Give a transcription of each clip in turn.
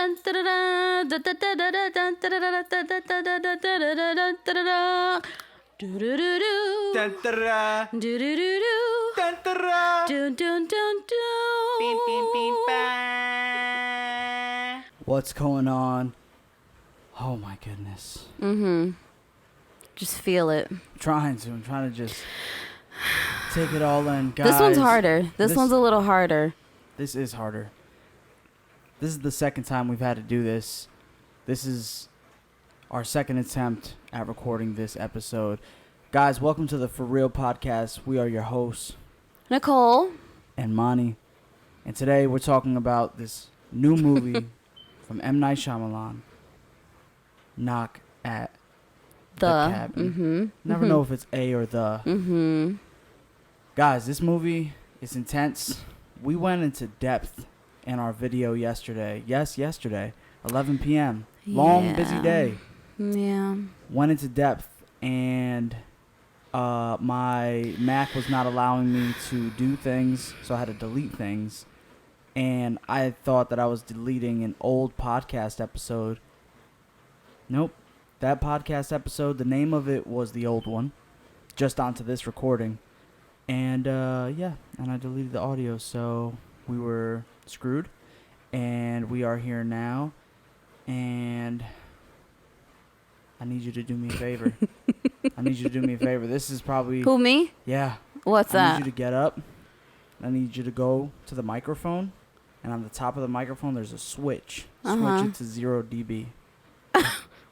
What's going on? Oh my goodness. Just feel it. I'm trying to just take it all in, guys. This one's harder. This one's a little harder. This is harder. This is the second time we've had to do this. This is our second attempt at recording this episode. Guys, welcome to the For Real podcast. We are your hosts, Nicole and Monty. And today we're talking about this new movie from M. Night Shyamalan, Knock at the Cabin. Never know if it's A or the. Guys, this movie is intense. We went into depth in our video yesterday. Yes, yesterday, 11 p.m. Long, busy day. Yeah. Went into depth, and my Mac was not allowing me to do things, so I had to delete things. And I thought that I was deleting an old podcast episode. Nope. That podcast episode, the name of it was the old one, just onto this recording. And, and I deleted the audio, so we were screwed. And we are here now. And I need you to do me a favor. This is probably... Who, me? Yeah. What's I that? need you to get up. I need you to go to the microphone. And on the top of the microphone, there's a switch. Switch it to 0 dB.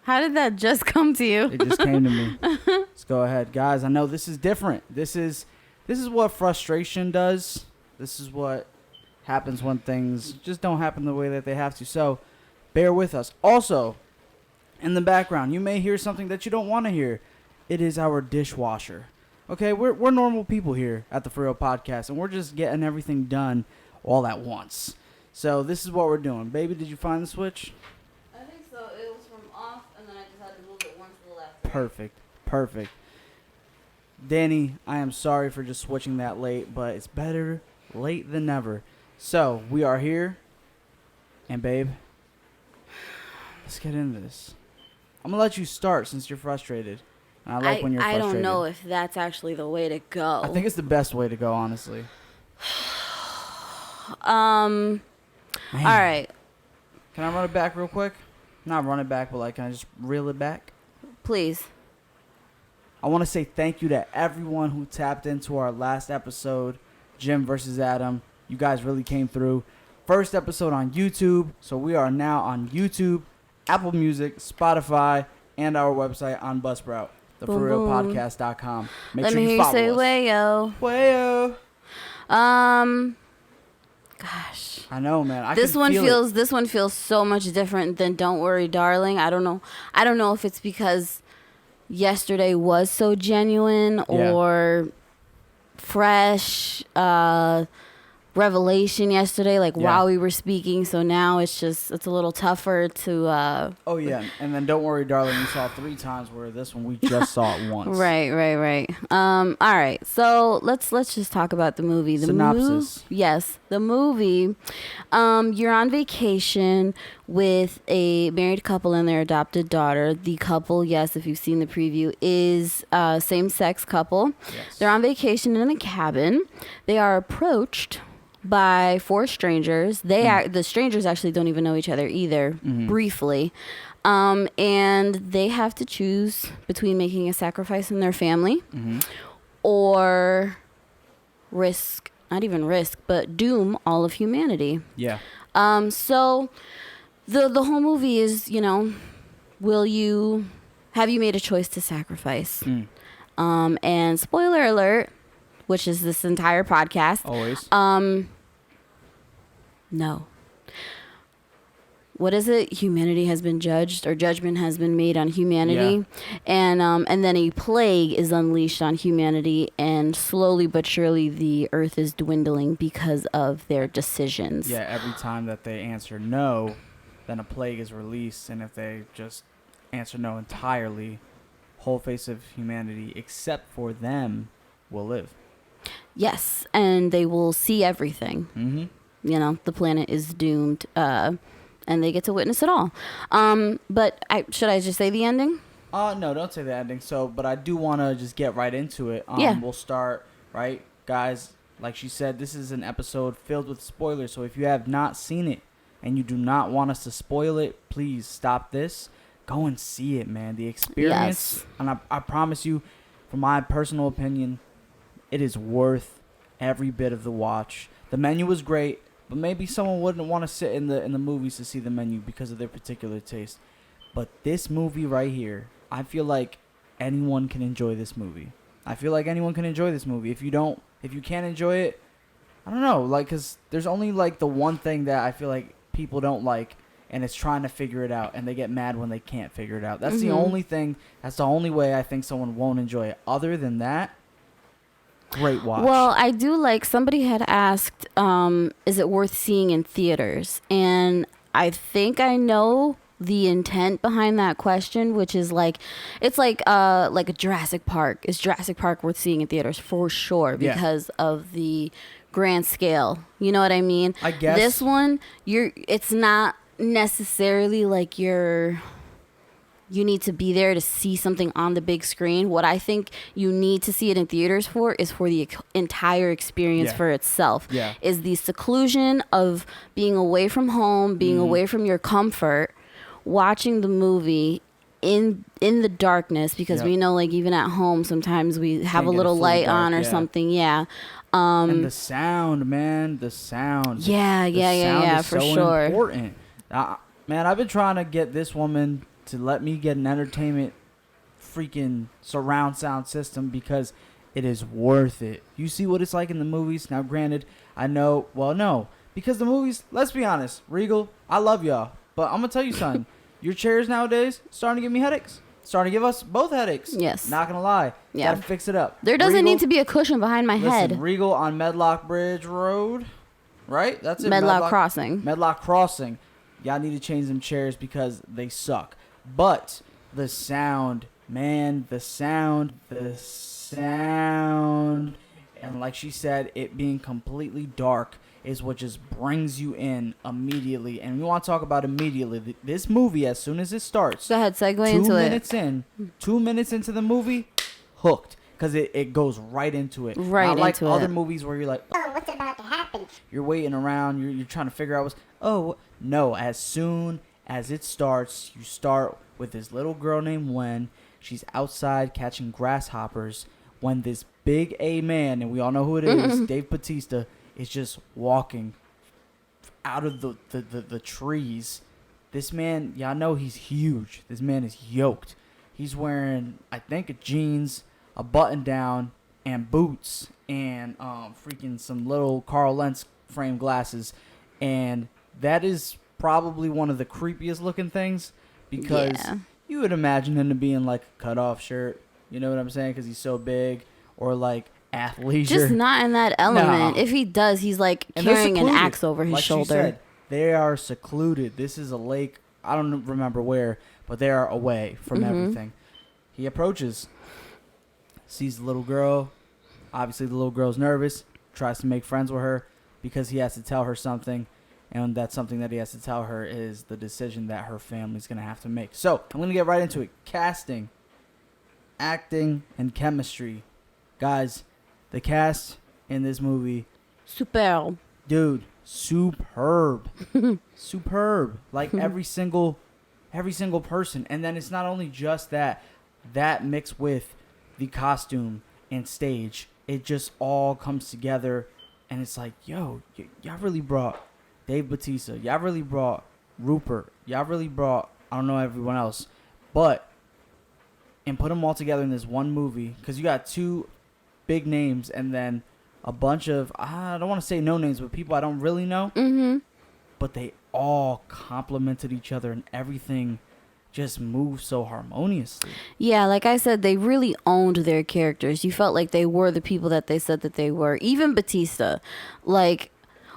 How did that just come to you? It just came to me. Let's go ahead. Guys, I know this is different. This is what frustration does. This is what happens when things just don't happen the way that they have to. So, bear with us. Also, in the background, you may hear something that you don't want to hear. It is our dishwasher. Okay, we're normal people here at the For Real Podcast, and we're just getting everything done all at once. So, this is what we're doing. Baby, did you find the switch? I think so. It was from off, and then I just had to move it once to the left. Perfect. Danny, I am sorry for just switching that late, but it's better late than never. So, we are here. And, babe, let's get into this. I'm going to let you start since you're frustrated. And I like when you're frustrated. I don't know if that's actually the way to go. I think it's the best way to go, honestly. Man. All right. Can I run it back real quick? Not run it back, but can I just reel it back? Please. I want to say thank you to everyone who tapped into our last episode, Jim versus Adam. You guys really came through. First episode on YouTube, so we are now on YouTube, Apple Music, Spotify, and our website on Buzzsprout, theforrealpodcast.com. Let me hear you say wayo. Wayo. Gosh. I know, man. This one feels so much different than Don't Worry, Darling. I don't know if it's because yesterday was so genuine or fresh revelation yesterday, while we were speaking, so now it's a little tougher to oh yeah, and then Don't Worry, Darling, we saw 3 times, where this one we just saw it once. Right. All right, so let's just talk about the movie. Synopsis. The movie. You're on vacation with a married couple and their adopted daughter. The couple, yes, if you've seen the preview, is a same-sex couple. Yes. They're on vacation in a cabin. They are approached by 4 strangers. The strangers actually don't even know each other either, briefly. And they have to choose between making a sacrifice in their family or not even risk, but doom all of humanity. Yeah. So the whole movie is, have you made a choice to sacrifice? And spoiler alert, which is this entire podcast. Always. No. What is it? Humanity has been judged, or judgment has been made on humanity. Yeah. And then a plague is unleashed on humanity, and slowly but surely the earth is dwindling because of their decisions. Yeah, every time that they answer no, then a plague is released, and if they just answer no entirely, whole face of humanity, except for them, will live. Yes, and they will see everything. The planet is doomed. and they get to witness it all. But should I just say the ending? No, don't say the ending. So, but I do want to just get right into it. Yeah. We'll start, right? Guys, like she said, this is an episode filled with spoilers. So if you have not seen it and you do not want us to spoil it, please stop this. Go and see it, man. The experience, and I promise you, from my personal opinion, it is worth every bit of the watch. The menu was great, but maybe someone wouldn't want to sit in the movies to see the menu because of their particular taste. But this movie right here, I feel like anyone can enjoy this movie. If you can't enjoy it, I don't know, like, because there's only, like, the one thing that I feel like people don't like, and it's trying to figure it out, and they get mad when they can't figure it out. That's the only thing, that's the only way I think someone won't enjoy it. Other than that, great watch. Well, I do like, somebody had asked, is it worth seeing in theaters? And I think I know the intent behind that question, which is like, it's like a Jurassic Park. Is Jurassic Park worth seeing in theaters? For sure, because of the grand scale. You know what I mean? I guess this one, it's not necessarily like you need to be there to see something on the big screen. What I think you need to see it in theaters for is for the entire experience for itself. Yeah. Is the seclusion of being away from home, being away from your comfort, watching the movie in the darkness, because we know, like, even at home sometimes we have a little light on or something. And the sound, man, the sound. Yeah, for sure. Important. Man, I've been trying to get this woman to let me get an entertainment freaking surround sound system because it is worth it. You see what it's like in the movies. Now, granted, I know, well, no, because the movies, let's be honest, Regal, I love y'all, but I'm going to tell you something. Your chairs nowadays starting to give me headaches. Starting to give us both headaches. Yes. Not going to lie. Yeah. Got to fix it up. There doesn't need to be a cushion behind my head. Regal on Medlock Bridge Road, right? That's it. Medlock Crossing. Medlock Crossing. Y'all need to change them chairs because they suck. But the sound, man, the sound. And like she said, it being completely dark is what just brings you in immediately. And we want to talk about immediately. This movie, as soon as it starts. Go ahead, segue into it. 2 minutes into the movie, hooked. Because it goes right into it. Not like other movies where you're like, oh, what's about to happen? You're waiting around. You're trying to figure out what's... Oh, no. As soon as it starts, you start with this little girl named Wen. She's outside catching grasshoppers when this big A man, and we all know who it is, Dave Bautista, is just walking out of the trees. This man, y'all know he's huge. This man is yoked. He's wearing, I think, jeans, a button down, and boots, and freaking some little Carl Lentz frame glasses. And that is probably one of the creepiest looking things, because you would imagine him to be in like a cutoff shirt. You know what I'm saying? Because he's so big, or like athleisure. Just not in that element. No. If he does, he's like carrying an axe over his shoulder. Said, they are secluded. This is a lake. I don't remember where, but they are away from everything. He approaches, sees the little girl. Obviously, the little girl's nervous. Tries to make friends with her because he has to tell her something. And that something that he has to tell her is the decision that her family's going to have to make. So, I'm going to get right into it. Casting, acting, and chemistry. Guys, the cast in this movie. Superb. Dude, superb. Superb. Like every single person. And then it's not only just that mixed with the costume and stage. It just all comes together. And it's like, yo, y'all really brought Dave Bautista. Y'all really brought Rupert. Y'all really brought, I don't know everyone else. But, and put them all together in this one movie. Because you got two big names and then a bunch of, I don't want to say no names, but people I don't really know. But they all complemented each other and everything just moved so harmoniously. Yeah, like I said, they really owned their characters. You felt like they were the people that they said that they were. Even Bautista. Like,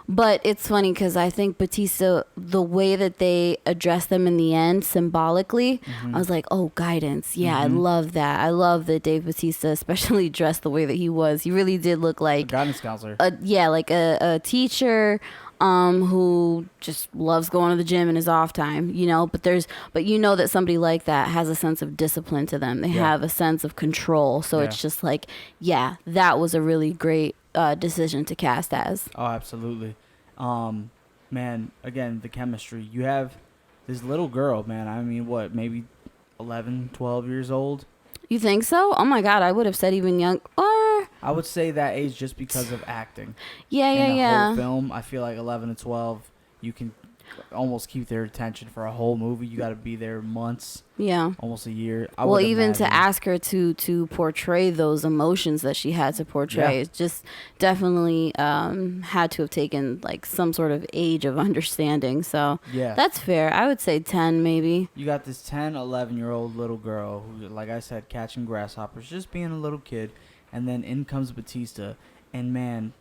but it's funny because I think Bautista, the way that they addressed them in the end symbolically, I was like, oh, guidance. Yeah, I love that. I love that Dave Bautista especially dressed the way that he was. He really did look like a guidance counselor. Like a teacher. who just loves going to the gym in his off time, you know, but you know that somebody like that has a sense of discipline to them. They have a sense of control. So it's just like, yeah, that was a really great decision to cast as. Oh, absolutely. Man, again, the chemistry. You have this little girl, man. I mean, what, maybe 11, 12 years old? You think so? Oh my God, I would have said even young. Or I would say that age just because of acting. Yeah. In the whole film, I feel like 11 to 12, you can almost keep their attention for a whole movie. You got to be there months. Yeah. Almost a year. Well, even to ask her to portray those emotions that she had to portray, it just definitely had to have taken like some sort of age of understanding. So that's fair. I would say 10 maybe. You got this 10, 11-year-old little girl who, like I said, catching grasshoppers, just being a little kid. And then in comes Batista. And man,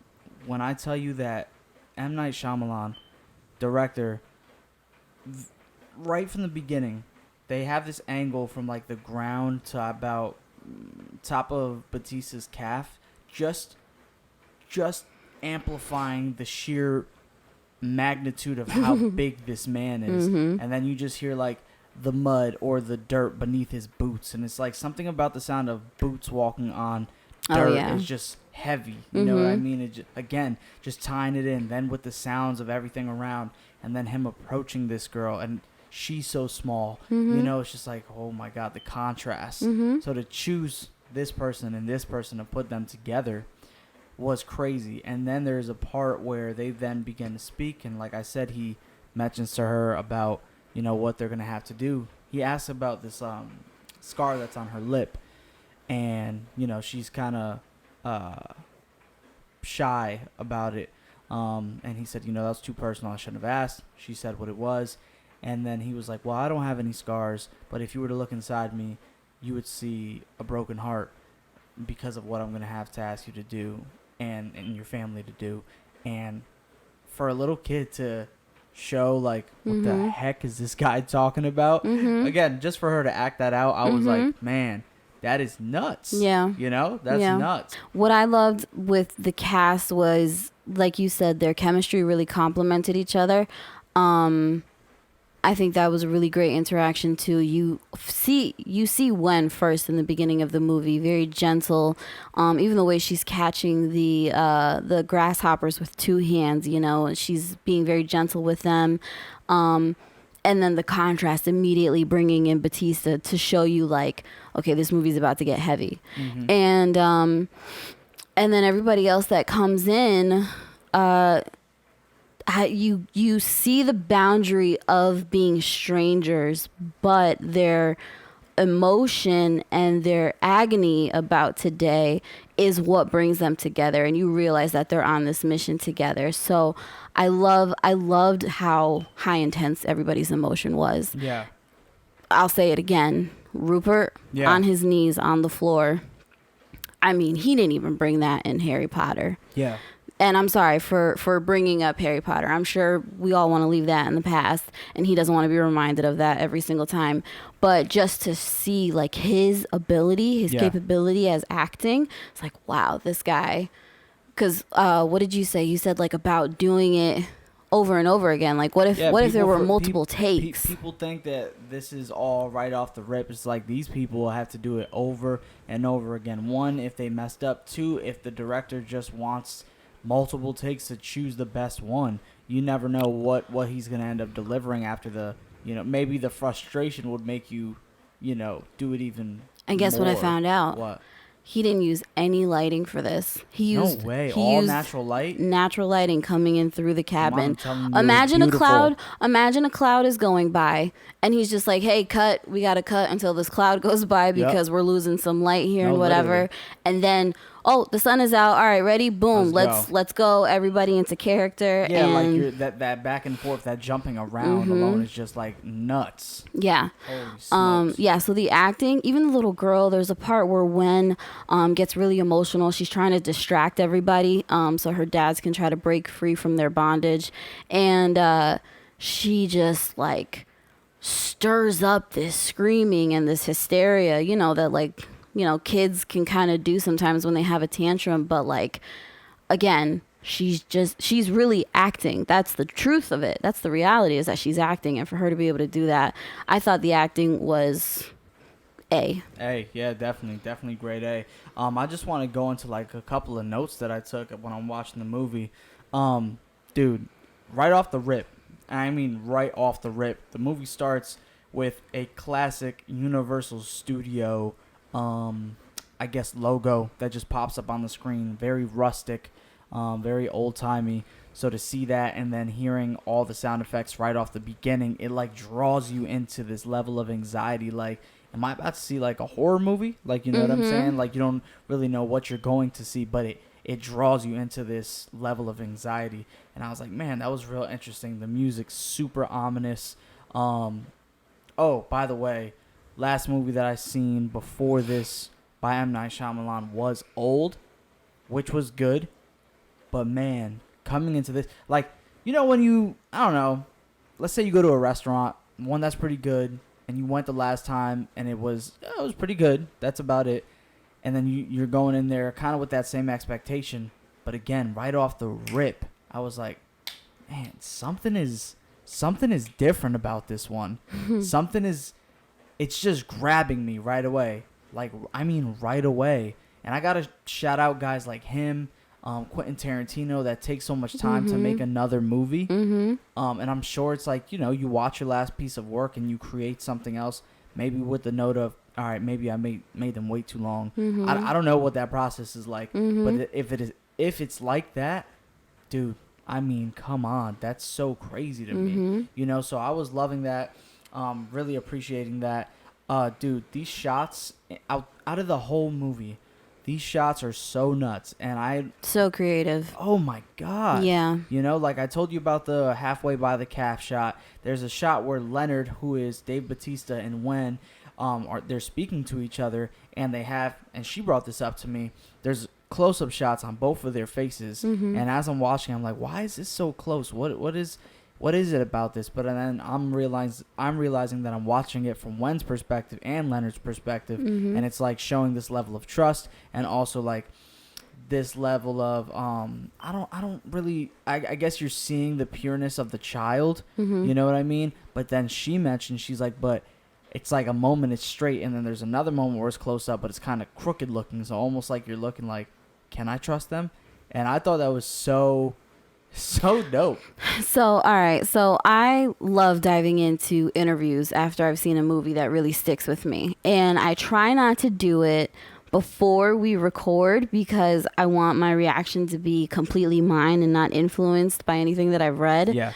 when I tell you that M. Night Shyamalan, director, right from the beginning, they have this angle from like the ground to about top of Batista's calf, just amplifying the sheer magnitude of how big this man is. And then you just hear like the mud or the dirt beneath his boots, and it's like something about the sound of boots walking on dirt is just heavy. You know what I mean? It again, just tying it in, then with the sounds of everything around, and then him approaching this girl, and she's so small. You know, it's just like, oh my God, the contrast. So to choose this person and this person to put them together was crazy. And then there's a part where they then begin to speak, and like I said, he mentions to her about, you know, what they're gonna have to do. He asks about this scar that's on her lip, and you know, she's kind of shy about it. And he said, you know, that's too personal, I shouldn't have asked. She said what it was. And then he was like, well, I don't have any scars, but if you were to look inside me, you would see a broken heart because of what I'm going to have to ask you to do and your family to do. And for a little kid to show, like, what the heck is this guy talking about? Again, just for her to act that out, I was like, man, that is nuts. Yeah. You know, that's nuts. What I loved with the cast was, like you said, their chemistry really complemented each other. I think that was a really great interaction too. You see Wen first in the beginning of the movie, very gentle. Even the way she's catching the grasshoppers with two hands, you know, and she's being very gentle with them. And then the contrast immediately bringing in Batista to show you like, okay, this movie's about to get heavy. And then everybody else that comes in, you see the boundary of being strangers, but their emotion and their agony about today is what brings them together, and you realize that they're on this mission together. So I loved how high intense everybody's emotion was. Yeah. I'll say it again. Rupert on his knees on the floor. I mean, he didn't even bring that in Harry Potter. Yeah. And I'm sorry for bringing up Harry Potter. I'm sure we all want to leave that in the past, and he doesn't want to be reminded of that every single time. But just to see like his ability, his capability as acting, it's like, wow, this guy. Because what did you say? You said like about doing it over and over again. Like what if there were multiple takes? People think that this is all right off the rip. It's like these people have to do it over and over again. One, if they messed up. Two, if the director just wants multiple takes to choose the best one. You never know what he's going to end up delivering after the, you know, maybe the frustration would make you, you know, do it even And guess more. What I found out? What? He didn't use any lighting for this. No way. All natural light? Natural lighting coming in through the cabin. Imagine a cloud. Imagine a cloud is going by, and he's just like, hey, cut. We got to cut until this cloud goes by because we're losing some light here and whatever. Literally. And then, oh, the sun is out. All right, ready? Boom. Let's go. Everybody into character. Yeah, and like that back and forth, that jumping around alone is just like nuts. Yeah. Holy smokes. Yeah, so the acting, even the little girl, there's a part where Wen gets really emotional. She's trying to distract everybody so her dads can try to break free from their bondage. And she just like stirs up this screaming and this hysteria, you know, that like, you know, kids can kind of do sometimes when they have a tantrum. But like, again, she's really acting. That's the truth of it. That's the reality, is that she's acting. And for her to be able to do that, I thought the acting was A. Yeah, definitely grade A. I just want to go into like a couple of notes that I took when I'm watching the movie. Dude, right off the rip, the movie starts with a classic Universal Studio, I guess, logo that just pops up on the screen. Very rustic, very old-timey. So to see that and then hearing all the sound effects right off the beginning, it like draws you into this level of anxiety. Like, am I about to see like a horror movie? Like, you know what I'm saying? Like, you don't really know what you're going to see, but it draws you into this level of anxiety. And I was like, man, that was real interesting. The music's super ominous. Oh, by the way, last movie that I seen before this by M. Night Shyamalan was Old, which was good. But man, coming into this, like, you know, when I don't know, let's say you go to a restaurant, one that's pretty good, and you went the last time and it was pretty good. That's about it. And then you're going in there kind of with that same expectation. But again, right off the rip, I was like, man, something is different about this one. It's just grabbing me right away. Like, I mean, right away. And I got to shout out guys like him, Quentin Tarantino, that takes so much time to make another movie. And I'm sure it's like, you know, you watch your last piece of work and you create something else, maybe with the note of, all right, maybe I made them wait too long. I don't know what that process is like, but if it's like that, dude, I mean, come on, that's so crazy to me, you know. So I was loving that, really appreciating that. Dude, these shots out of the whole movie, these shots are so nuts, and so creative. Oh my god. Yeah. You know, like I told you about the halfway by the calf shot. There's a shot where Leonard, who is Dave Bautista, and Wen, they're speaking to each other, and and she brought this up to me. There's close-up shots on both of their faces, and as I'm watching, I'm like, why is this so close? What is it about this? But then I'm realizing that I'm watching it from Wen's perspective and Leonard's perspective, and it's like showing this level of trust, and also like this level of I guess you're seeing the pureness of the child, you know what I mean? But then she mentioned, she's like, but it's like a moment it's straight, and then there's another moment where it's close up, but it's kind of crooked looking, so almost like you're looking like, can I trust them? And I thought that was so dope. So, all right. So I love diving into interviews after I've seen a movie that really sticks with me. And I try not to do it before we record because I want my reaction to be completely mine and not influenced by anything that I've read. Yeah.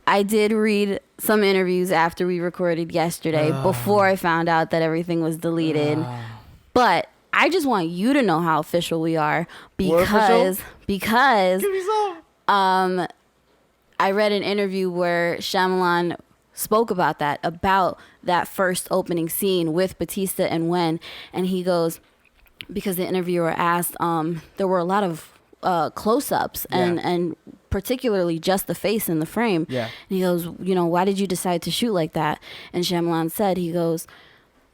I did read some interviews after we recorded yesterday before I found out that everything was deleted. But I just want you to know how official we are because Give me some. I read an interview where Shyamalan spoke about that first opening scene with Bautista and Wen, and he goes, because the interviewer asked, there were a lot of close-ups and particularly just the face in the frame. Yeah. And he goes, you know, why did you decide to shoot like that? And Shyamalan said, he goes,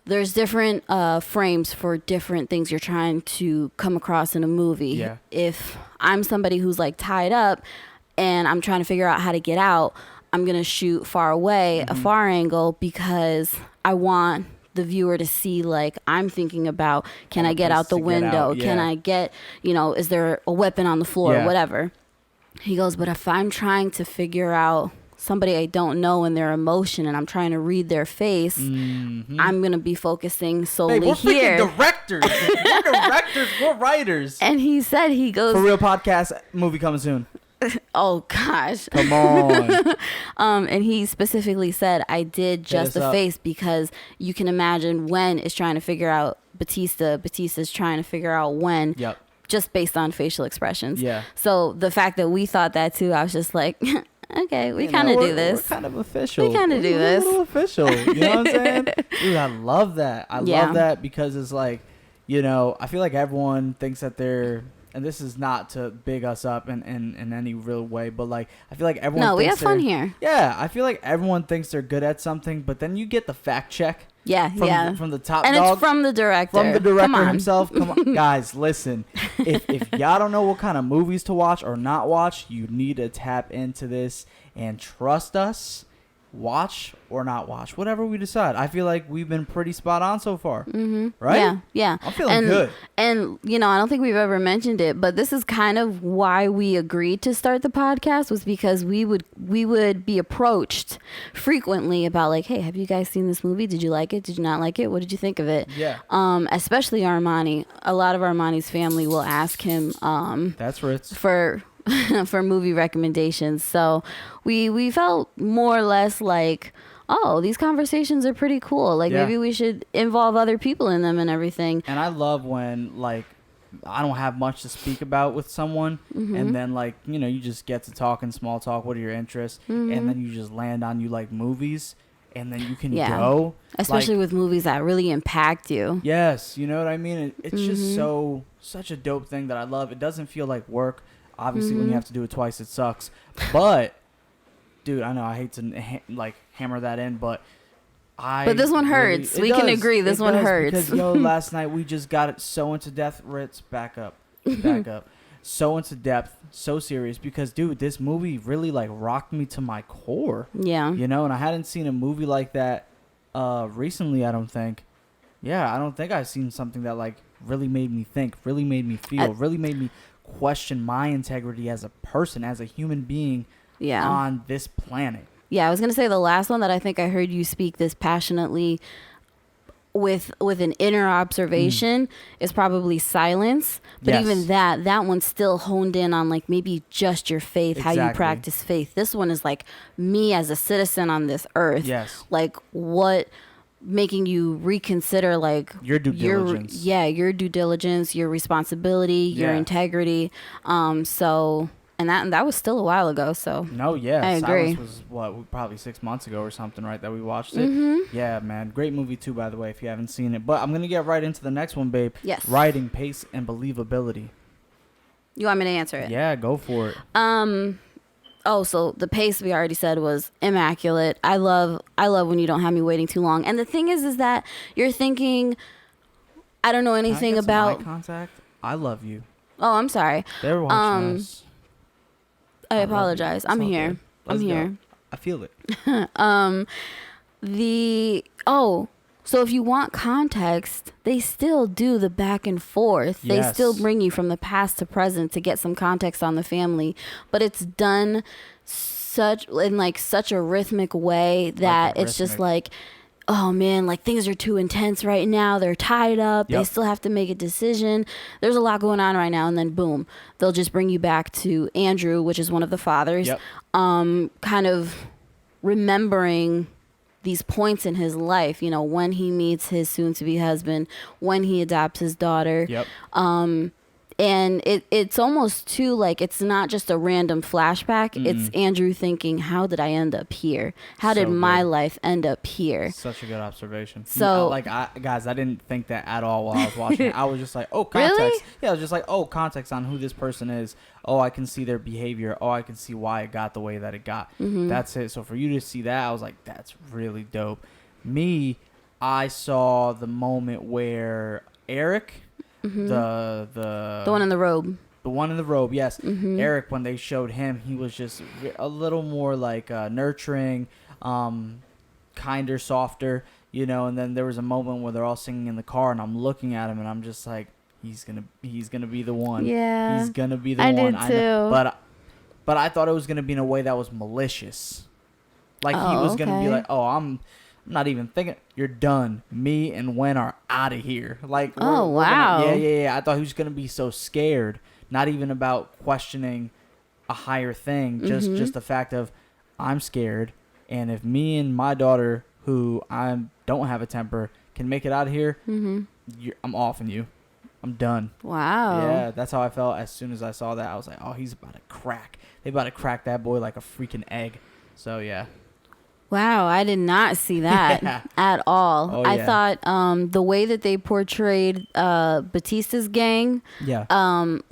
there's different frames for different things you're trying to come across in a movie. Yeah. If I'm somebody who's like tied up and I'm trying to figure out how to get out, I'm going to shoot far away, a far angle, because I want the viewer to see, like, I'm thinking about, can I get out the window? Can I get, you know, is there a weapon on the floor? Whatever. He goes, but if I'm trying to figure out somebody I don't know and their emotion, and I'm trying to read their face, I'm going to be focusing solely we're here. We're directors. We're directors. We're writers. And he said, he goes, For Real podcast, movie coming soon. Oh, gosh. Come on. And he specifically said, I did just the face because you can imagine Wen is trying to figure out Bautista. Bautista's trying to figure out Wen. Yep. Just based on facial expressions. Yeah. So the fact that we thought that too, I was just like, okay, we kind of do this. We're kind of official. We kind of do this. A little official. You know what I'm saying? Dude, I love that. I love that because it's like, you know, I feel like everyone thinks that they're and this is not to big us up in any real way, but like I feel like everyone. No, we thinks have fun they're- here. Yeah, I feel like everyone thinks they're good at something, but then you get the fact check. Yeah, From the top and dog. it's from the director. From the Come director on. himself. Come on, guys, listen. If y'all don't know what kind of movies to watch or not watch, you need to tap into this and trust us. Watch or not watch, whatever we decide. I feel like we've been pretty spot on so far. Mm-hmm. Right? Yeah. I'm feeling good. And, I don't think we've ever mentioned it, but this is kind of why we agreed to start the podcast, was because we would be approached frequently about like, hey, have you guys seen this movie? Did you like it? Did you not like it? What did you think of it? Yeah. Especially Armani. A lot of Armani's family will ask him That's Ritz. for movie recommendations. So we felt more or less like, oh, these conversations are pretty cool. Like maybe we should involve other people in them and everything. And I love when like I don't have much to speak about with someone, and then like you just get to talking small talk. What are your interests? And then you just land on you like movies, and then you can go. Especially like, with movies that really impact you. Yes, you know what I mean. It's just such a dope thing that I love. It doesn't feel like work. Obviously, when you have to do it twice, it sucks. But, dude, I know I hate to hammer that in, but But this one hurts. We can agree. This one hurts. Because last night we just got it so into depth. Ritz, back up, so into depth, so serious. Because, dude, this movie really like rocked me to my core. Yeah. And I hadn't seen a movie like that recently. I don't think. Yeah, I don't think I've seen something that like really made me think, really made me feel, really made me question my integrity as a person, as a human being on this planet. Yeah, I was going to say the last one that I think I heard you speak this passionately with an inner observation is probably Silence. But even that one's still honed in on like maybe just your faith, how you practice faith. This one is like me as a citizen on this earth. Yes. Like what making you reconsider like your due diligence. Your due diligence, your responsibility, your integrity. And that was still a while ago, so no, yeah, I agree. Silence was probably 6 months ago or something, right? That we watched it. Yeah, man, great movie too, by the way, if you haven't seen it. But I'm gonna get right into the next one, babe. Yes. Writing, pace, and believability. You want me to answer it? Yeah, go for it. Oh, so the pace we already said was immaculate. I love when you don't have me waiting too long. And the thing is that you're thinking, I don't know anything Can I get some about eye contact. I love you. Oh, I'm sorry. They're watching us. I apologize. I'm here. I'm here. I feel it. So if you want context, they still do the back and forth. They still bring you from the past to present to get some context on the family, but it's done such a rhythmic way that it's just like, oh man, like things are too intense right now. They're tied up. They still have to make a decision. There's a lot going on right now. And then boom, they'll just bring you back to Andrew, which is one of the fathers, kind of remembering these points in his life, when he meets his soon-to-be husband, when he adopts his daughter. And it's almost too like it's not just a random flashback. It's Andrew thinking, how did I end up here? How did my life end up here? Such a good observation. So, guys, I didn't think that at all while I was watching it. I was just like, oh, context. Really? Yeah, I was just like, oh, context on who this person is. Oh, I can see their behavior. Oh, I can see why it got the way that it got. That's it. So for you to see that, I was like, that's really dope. Me, I saw the moment where Eric... The one in the robe. The one in the robe, yes. Eric, when they showed him, he was just a little more like nurturing, kinder, softer, and then there was a moment where they're all singing in the car, and I'm looking at him, and I'm just like, he's gonna be the one. Yeah, he's gonna be the one. I did too. But I thought it was gonna be in a way that was malicious, like he was gonna be like, oh, I'm not even thinking. You're done. Me and Wen are out of here. Like, wow. Yeah. I thought he was gonna be so scared. Not even about questioning a higher thing. Just the fact of I'm scared, and if me and my daughter, who I don't have a temper, can make it out of here, I'm offing you. I'm done. Wow. Yeah, that's how I felt as soon as I saw that. I was like, oh, he's about to crack. They about to crack that boy like a freaking egg. So yeah. Wow, I did not see that Yeah. at all. Oh, I yeah. thought the way that they portrayed Batista's gang Yeah.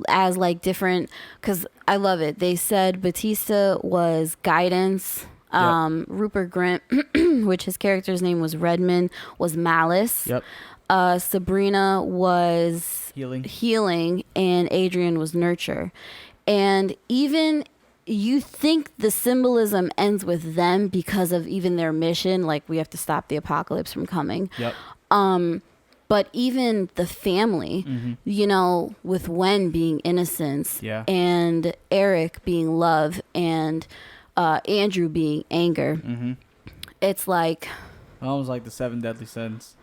as like different, because I love it. They said Batista was guidance. Yep. Rupert Grint, which his character's name was Redmond, was malice. Yep. Sabrina was Healing. and Adrian was nurture. And even you think the symbolism ends with them because of even their mission, like we have to stop the apocalypse from coming. Yep. But even the family, you know, with Wen being innocence, Yeah. and Eric being love, and Andrew being anger, it's like, Almost like the 7 deadly sins.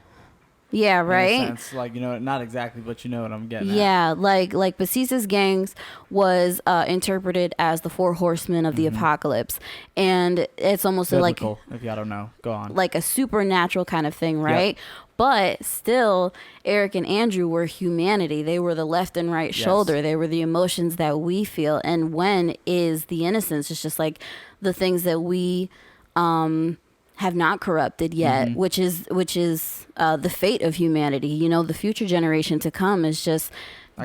yeah, In a right. sense. Like, you know, not exactly, but you know what I'm getting at. Yeah, like Basista's gangs was interpreted as the 4 horsemen of the apocalypse, and it's almost Biblical, if y'all don't know. Go on. like a supernatural kind of thing, right? But still, Eric and Andrew were humanity. They were the left and right shoulder. They were the emotions that we feel, and Wen is the innocence. It's just like the things that we have not corrupted yet, which is the fate of humanity. You know, the future generation to come is just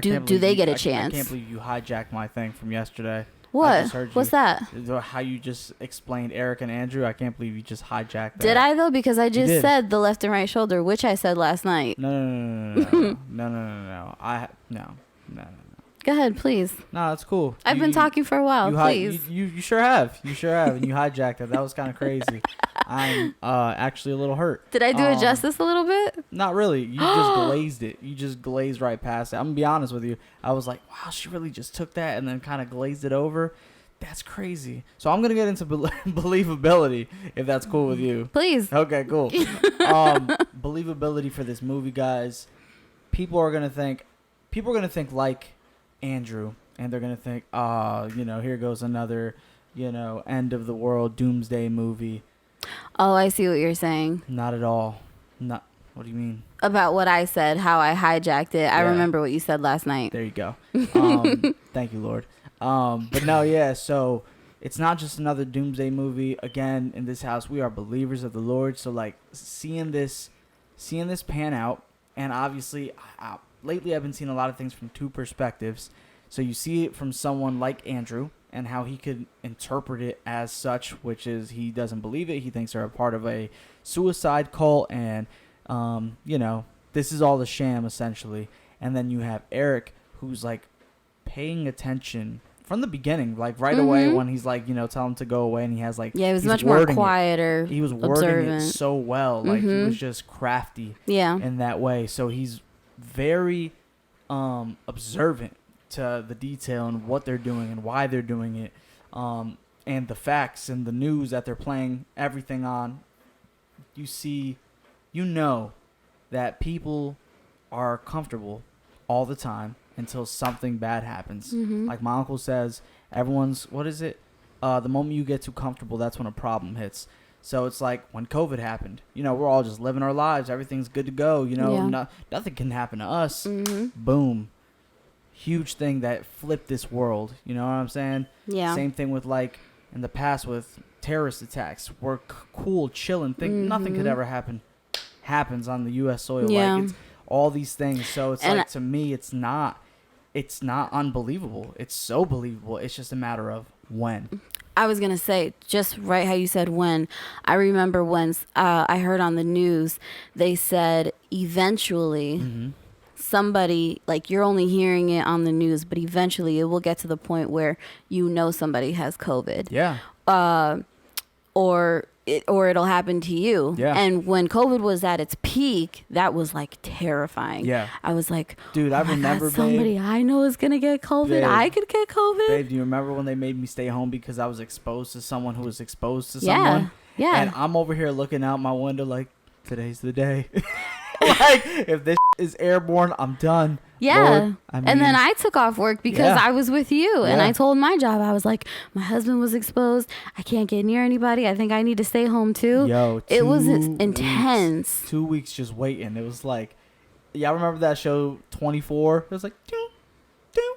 do they get a chance? I can't believe you hijacked my thing from yesterday. I What? just heard What's that? How you just explained Eric and Andrew. I can't believe you just hijacked that. Did I though? Because I just did. said the left and right shoulder, which I said last night. No. No. Go ahead, please. No, that's cool. I've been talking for a while. Please. You sure have. You sure have. And you hijacked it. That was kind of crazy. I'm actually a little hurt. Did I do it justice a little bit? Not really. You just glazed it. You just glazed right past it. I'm going to be honest with you. I was like, wow, she really just took that and then kind of glazed it over. That's crazy. So I'm going to get into believability, if that's cool with you. Please. Okay, cool. Believability for this movie, guys. People are going to think like Andrew, and they're going to think, you know, here goes another, you know, end of the world doomsday movie. Oh, I see what you're saying. Not at all. Not. What do you mean? About what I said, how I hijacked it. I Yeah. remember what you said last night. There you go. Thank you, Lord. But no, yeah. So it's not just another doomsday movie. Again, in this house, we are believers of the Lord. So like seeing this pan out, and obviously, lately I've been seeing a lot of things from 2 perspectives. So you see it from someone like Andrew and how he could interpret it as such, which is he doesn't believe it. He thinks they're a part of a suicide cult, and you know, this is all a sham essentially. And then you have Eric, who's like paying attention from the beginning, like right away when he's like, you know, tell him to go away, and he has like, yeah, he was much more quieter. He was wording observant. it so well, like he was just crafty in that way. So he's very observant to the detail and what they're doing and why they're doing it, and the facts and the news that they're playing everything on. You see, you know that people are comfortable all the time until something bad happens. Like my uncle says, everyone's, what is it? The moment you get too comfortable, that's when a problem hits. So it's like when COVID happened, you know, we're all just living our lives. Everything's good to go. You know, nothing can happen to us. Boom. Huge thing that flipped this world. You know what I'm saying? Yeah. Same thing with like in the past with terrorist attacks. We're cool, chilling. Nothing could ever happens on the U.S. soil. Yeah. Like it's all these things. So it's And like, to me, it's not unbelievable. It's so believable. It's just a matter of when. I was going to say, just right how you said when. I remember when I heard on the news, they said eventually somebody, like you're only hearing it on the news, but eventually it will get to the point where you know somebody has COVID. Yeah. Or it'll happen to you. Yeah. And when COVID was at its peak, that was like terrifying. Yeah. I was like, dude, I remember, God, somebody I know is going to get COVID. Babe. I could get COVID. Babe, do you remember when they made me stay home because I was exposed to someone who was exposed to someone? Yeah. And I'm over here looking out my window like, today's the day. Like, if this is airborne, I'm done. Yeah. Lord, I mean, and then I took off work because I was with you. And I told my job, I was like, my husband was exposed. I can't get near anybody. I think I need to stay home too. Yo, it was intense. 2 weeks just waiting. It was like, yeah, I remember that show 24. It was like, doom, doom,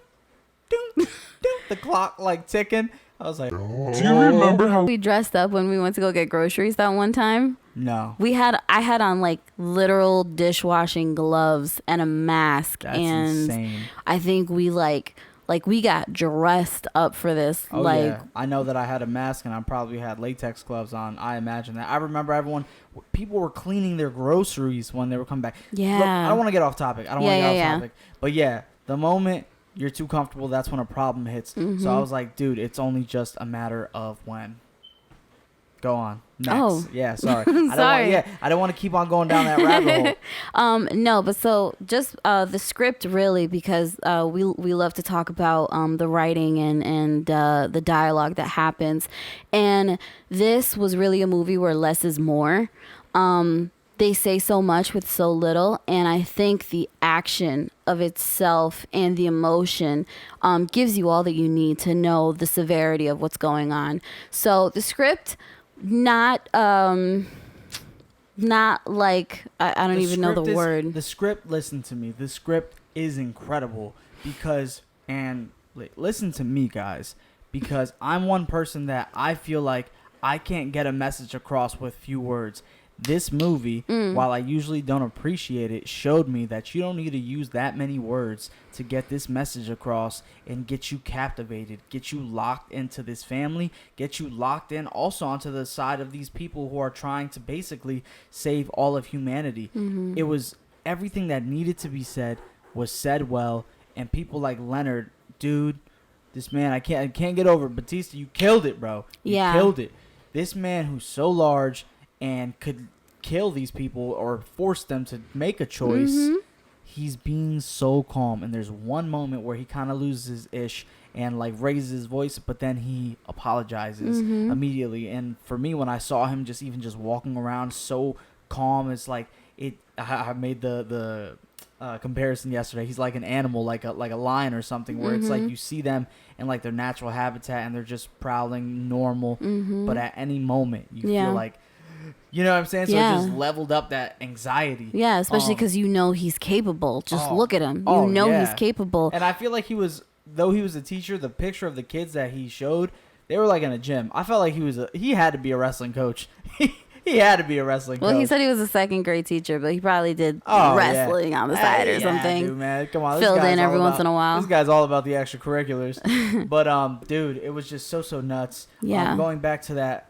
doom, doom, the clock like ticking. I was like, Do you remember how We dressed up when we went to go get groceries that one time. no. I had on like literal dishwashing gloves and a mask. That's and insane. I think we we got dressed up for this. Oh, yeah. I know that I had a mask and I probably had latex gloves on. I imagine that. I remember people were cleaning their groceries when they were coming back. Yeah. Look, I don't want to get off topic. Yeah. Topic. But yeah, the moment you're too comfortable, that's when a problem hits. Mm-hmm. So I was like, dude, it's only just a matter of when. Go on. Next. Oh. Yeah, sorry. Sorry. I don't want to keep on going down that rabbit hole. No, but so just the script really, because we love to talk about the writing and the dialogue that happens, and this was really a movie where less is more. They say so much with so little, and I think the action of itself and the emotion gives you all that you need to know the severity of what's going on. So the script, not like I don't even know the word. The script, listen to me. The script is incredible because, and listen to me, guys, because I'm one person that I feel like I can't get a message across with few words. This movie, while I usually don't appreciate it, showed me that you don't need to use that many words to get this message across and get you captivated, get you locked into this family, get you locked in also onto the side of these people who are trying to basically save all of humanity. It was everything that needed to be said was said well, and people like Leonard, dude, this man, I can't get over it. Batista, you killed it, bro. You killed it. This man who's so large and could kill these people or force them to make a choice, he's being so calm. And there's one moment where he kind of loses his ish and like raises his voice, but then he apologizes immediately. And for me, when I saw him just walking around so calm, it's like I made the comparison yesterday. He's like an animal, like a lion or something, where it's like you see them in like their natural habitat and they're just prowling normal, but at any moment you feel like, you know what I'm saying? So it just leveled up that anxiety. Yeah, especially because he's capable. Just look at him. He's capable. And I feel like though he was a teacher, the picture of the kids that he showed, they were like in a gym. I felt like he had to be a wrestling coach. He had to be a wrestling coach. Well, he said he was a second grade teacher, but he probably did wrestling on the side or something. Dude, man. Come on. Filled in every once in a while. This guy's all about the extracurriculars. But, dude, it was just so nuts. Yeah. Going back to that,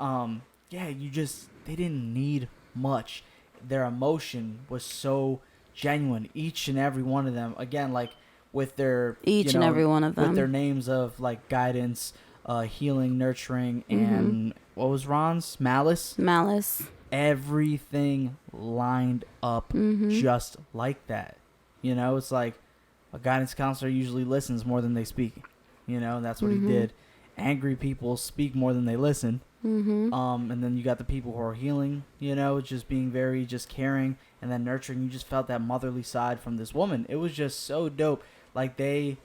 they didn't need much. Their emotion was so genuine. Each and every one of them, again, like with their and every one of them with their names of like guidance, healing, nurturing, and what was Ron's? Malice. Everything lined up just like that. You know, it's like a guidance counselor usually listens more than they speak. You know, and that's what he did. Angry people speak more than they listen. And then you got the people who are healing, you know, just being very just caring and then nurturing. You just felt that motherly side from this woman. It was just so dope. Like they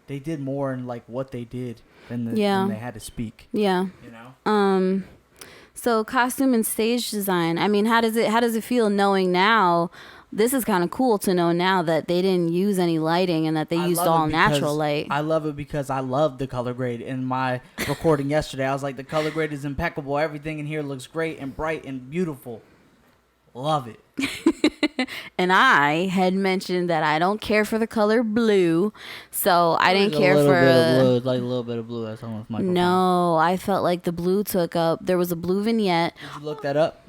did more in like what they did than they had to speak. Yeah. You know? So costume and stage design. I mean, how does it feel knowing now? This is kind of cool to know now that they didn't use any lighting and that they used all natural light. I love it because I love the color grade. In my recording yesterday, I was like, the color grade is impeccable. Everything in here looks great and bright and beautiful. Love it. And I had mentioned that I don't care for the color blue, so I didn't care for like a little bit of blue. That's almost my. No, I felt like the blue took up. There was a blue vignette. Did you look that up?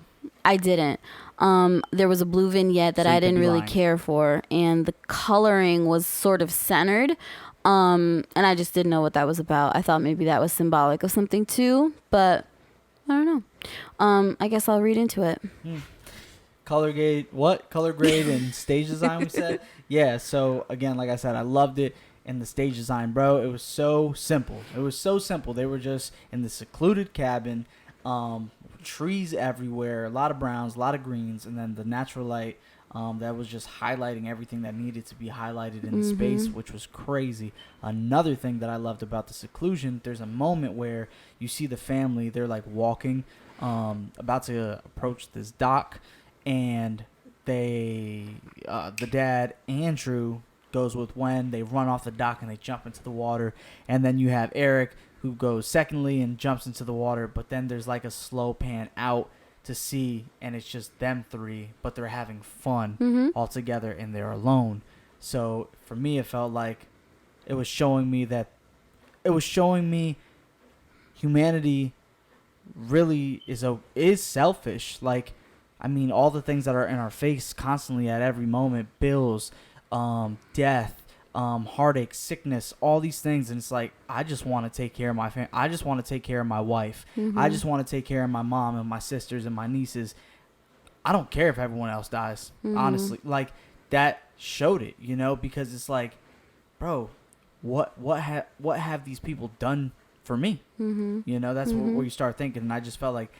I didn't. There was a blue vignette that I didn't really care for, and the coloring was sort of centered, and I just didn't know what that was about. I thought maybe that was symbolic of something too, but I don't know. I guess I'll read into it. Color grade and stage design, we said? Yeah, so again, like I said, I loved it. And the stage design, bro, it was so simple. They were just in the secluded cabin, trees everywhere, a lot of browns, a lot of greens, and then the natural light that was just highlighting everything that needed to be highlighted in the space, which was crazy. Another thing that I loved about the seclusion, there's a moment where you see the family, they're like walking, about to approach this dock, and the dad, Andrew, goes with Wen. They run off the dock and they jump into the water, and then you have Eric who goes secondly and jumps into the water, but then there's like a slow pan out to sea, and it's just them three, but they're having fun all together and they're alone. So for me, it felt like it was showing me humanity really is selfish. Like, I mean, all the things that are in our face constantly at every moment, bills, death, heartache, sickness, all these things. And it's like, I just want to take care of my family. I just want to take care of my wife. I just want to take care of my mom and my sisters and my nieces. I don't care if everyone else dies, honestly. Like, that showed it, you know, because it's like, bro, what have these people done for me? You know, that's where you start thinking. And I just felt like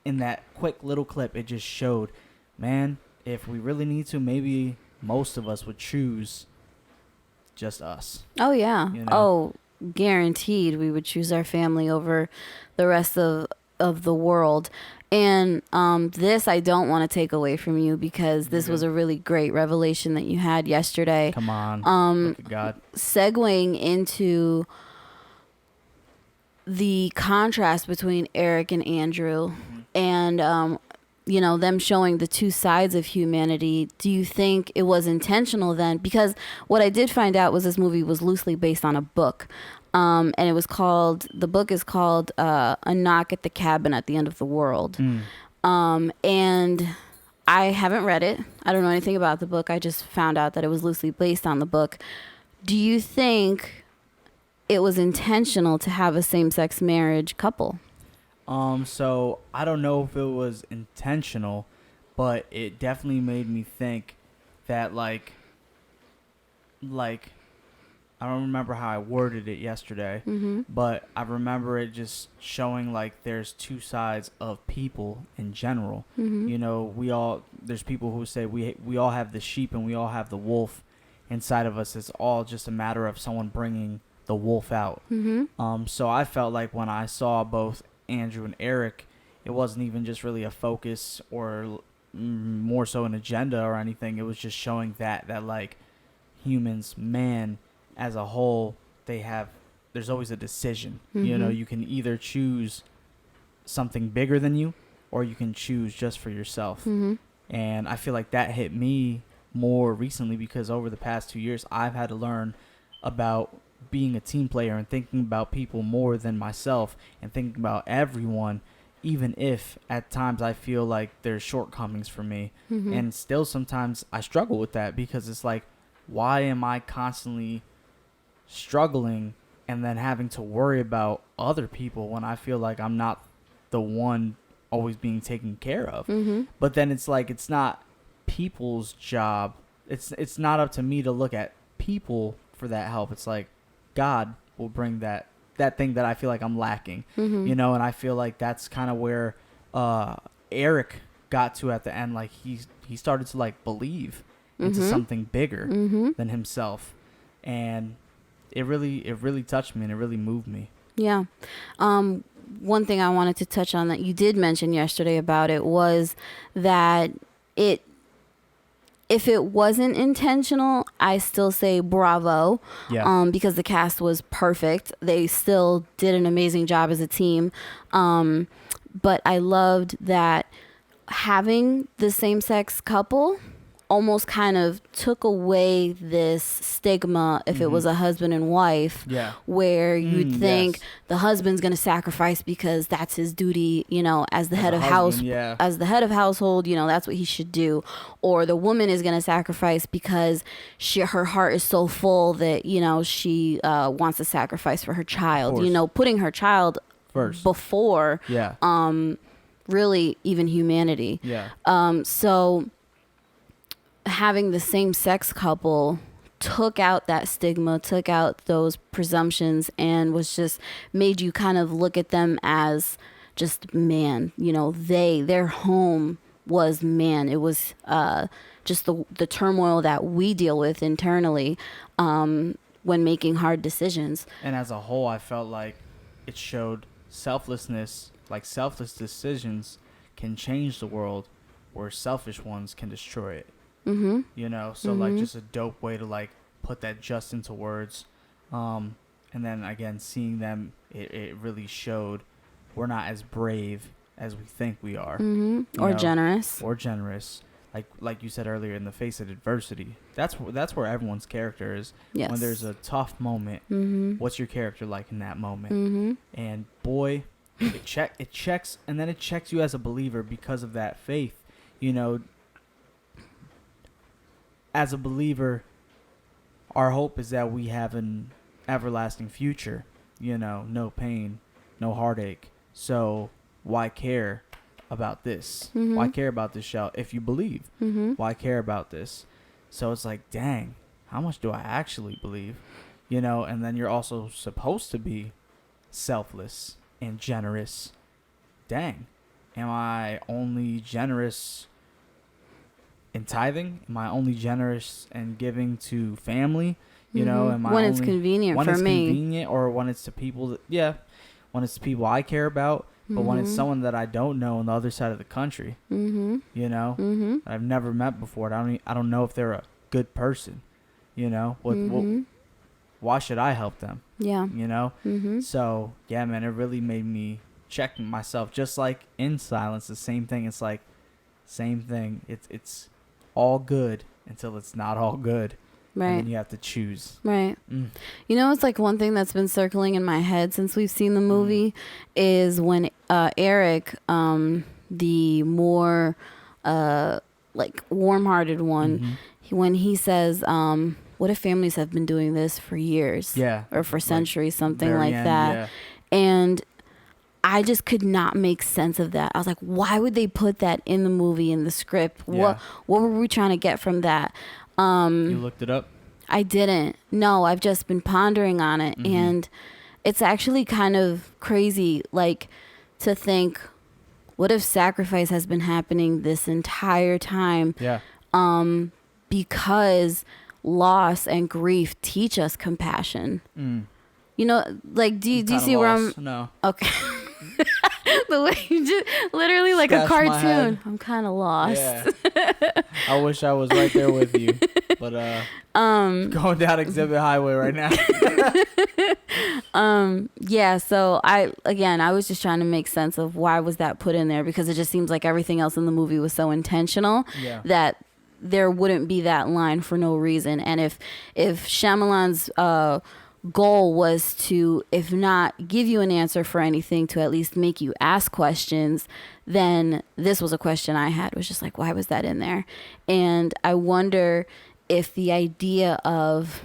in that quick little clip, it just showed, man, if we really need to, maybe most of us would choose just us. Oh, yeah. You know? Oh, guaranteed we would choose our family over the rest of the world. And this I don't want to take away from you, because this was a really great revelation that you had yesterday. Come on. Look at God. Segueing into the contrast between Eric and Andrew, and you know, them showing the two sides of humanity, do you think it was intentional then? Because what I did find out was this movie was loosely based on a book. And the book is called A Knock at the Cabin at the End of the World. And I haven't read it. I don't know anything about the book. I just found out that it was loosely based on the book. Do you think it was intentional to have a same-sex marriage couple? So I don't know if it was intentional, but it definitely made me think that like I don't remember how I worded it yesterday, but I remember it just showing like there's two sides of people in general. You know, there's people who say we all have the sheep and we all have the wolf inside of us. It's all just a matter of someone bringing the wolf out. So I felt like when I saw both Andrew and Eric, it wasn't even just really a focus or more so an agenda or anything. It was just showing that like humans, man, as a whole, there's always a decision. You know, you can either choose something bigger than you, or you can choose just for yourself. And I feel like that hit me more recently, because over the past 2 years, I've had to learn about being a team player and thinking about people more than myself, and thinking about everyone, even if at times I feel like there's shortcomings for me. And still sometimes I struggle with that, because it's like, why am I constantly struggling and then having to worry about other people when I feel like I'm not the one always being taken care of? But then it's like, it's not people's job. It's not up to me to look at people for that help. It's like God will bring that thing that I feel like I'm lacking, you know. And I feel like that's kind of where Eric got to at the end. Like he started to like believe into something bigger than himself, and it really touched me, and it really moved me. Yeah. One thing I wanted to touch on that you did mention yesterday about it was that if it wasn't intentional, I still say bravo. Yeah. Because the cast was perfect. They still did an amazing job as a team. But I loved that having the same-sex couple almost kind of took away this stigma if it was a husband and wife, where you'd think the husband's going to sacrifice because that's his duty, you know, as the head of household, you know, that's what he should do. Or the woman is going to sacrifice because her heart is so full that, you know, she wants to sacrifice for her child, you know, putting her child first before really even humanity. So having the same sex couple took out that stigma, took out those presumptions, and was just made you kind of look at them as just man. You know, their home was man. It was just the turmoil that we deal with internally when making hard decisions. And as a whole, I felt like it showed selflessness, like selfless decisions can change the world, where selfish ones can destroy it. You know, so like just a dope way to like put that just into words. And And then again, seeing them, it really showed we're not as brave as we think we are. Or generous. Or generous. Like you said earlier, in the face of adversity. That's where everyone's character is. Yes. When there's a tough moment, what's your character like in that moment? And boy, it checks, and then it checks you as a believer because of that faith. You know, as a believer, our hope is that we have an everlasting future. You know, no pain, no heartache. So why care about this? Why care about this shell? If you believe, why care about this? So it's like, dang, how much do I actually believe? You know, and then you're also supposed to be selfless and generous. Dang, am I only generous in tithing? Am I only generous in giving to family? You know, am I when only, it's convenient when for it's me, convenient, or when it's to people that, when it's to people I care about, but when it's someone that I don't know on the other side of the country, you know, that I've never met before, I don't know if they're a good person, you know, why should I help them? Yeah. You know? So, yeah, man, it really made me check myself, just like in silence, the same thing. It's like, same thing. It's all good until it's not all good. Right. And then you have to choose. Right. You know, it's like one thing that's been circling in my head since we've seen the movie is when Eric, the more like warm-hearted one, when he says, what if families have been doing this for years? Yeah. Or for centuries, something very like end, that. yeah. And I just could not make sense of that. I was like, why would they put that in the movie, in the script? Yeah. What were we trying to get from that? You looked it up? I didn't. No, I've just been pondering on it. And it's actually kind of crazy, like, to think, what if sacrifice has been happening this entire time? Yeah. Because loss and grief teach us compassion. You know, like, do you see where I'm? No. Okay. The way you just literally like Scratch a my cartoon. head. I'm kind of lost. Yeah. I wish I was right there with you, but going down Exhibit Highway right now. Yeah, so I was just trying to make sense of why was that put in there, because it just seems like everything else in the movie was so intentional that there wouldn't be that line for no reason. And if Shyamalan's goal was to, if not give you an answer for anything, to at least make you ask questions, then this was a question I had, was just like, why was that in there? And I wonder if the idea of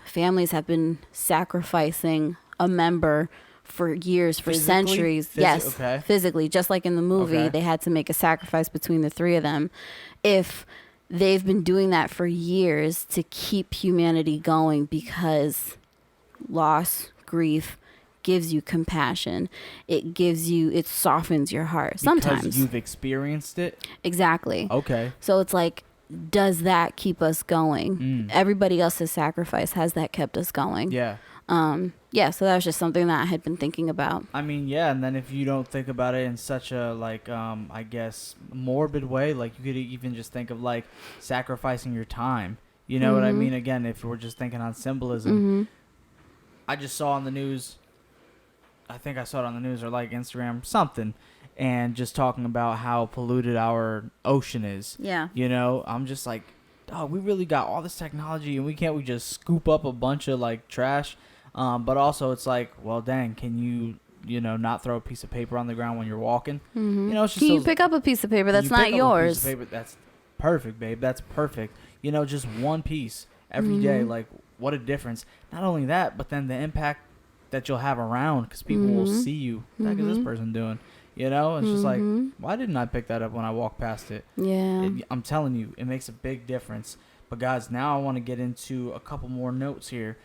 families have been sacrificing a member for years, for centuries. Physically, just like in the movie, they had to make a sacrifice between the three of them. If they've been doing that for years to keep humanity going, because loss, grief gives you compassion. It softens your heart sometimes. Because you've experienced it? Exactly. Okay. So it's like, does that keep us going? Everybody else's sacrifice, has that kept us going? Yeah. Yeah, so that was just something that I had been thinking about. I mean, yeah, and then if you don't think about it in such a, like, I guess, morbid way, like, you could even just think of, like, sacrificing your time. You know what I mean? Again, if we're just thinking on symbolism. I just saw on the news, I think I saw it on the news or, like, Instagram, something, and just talking about how polluted our ocean is. Yeah. You know, I'm just like, oh, we really got all this technology, and we just scoop up a bunch of, like, trash? But also it's like, well, dang, can you know, not throw a piece of paper on the ground when you're walking? You know, it's just can you pick up a piece of paper that's not yours? That's perfect, babe. That's perfect. You know, just one piece every day. Like, what a difference. Not only that, but then the impact that you'll have around, because people will see you. What is this person doing? You know, it's just like, why didn't I pick that up when I walked past it? Yeah. I'm telling you, it makes a big difference. But guys, now I want to get into a couple more notes here.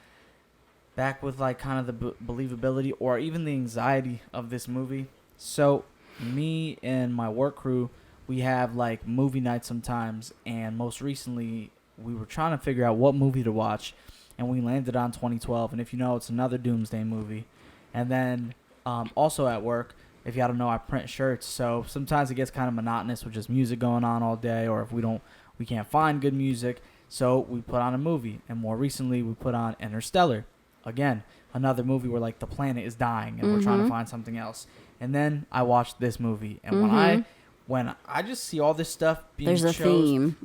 Back with, like, kind of the believability or even the anxiety of this movie. So me and my work crew, we have, like, movie nights sometimes, and most recently we were trying to figure out what movie to watch, and we landed on 2012. And if you know, it's another doomsday movie. And then also at work, if y'all don't know, I print shirts, so sometimes it gets kind of monotonous with just music going on all day, or if we can't find good music, so we put on a movie. And more recently we put on Interstellar. again, another movie where like the planet is dying and we're trying to find something else. And then I watched this movie, and when I just see all this stuff being There's a theme.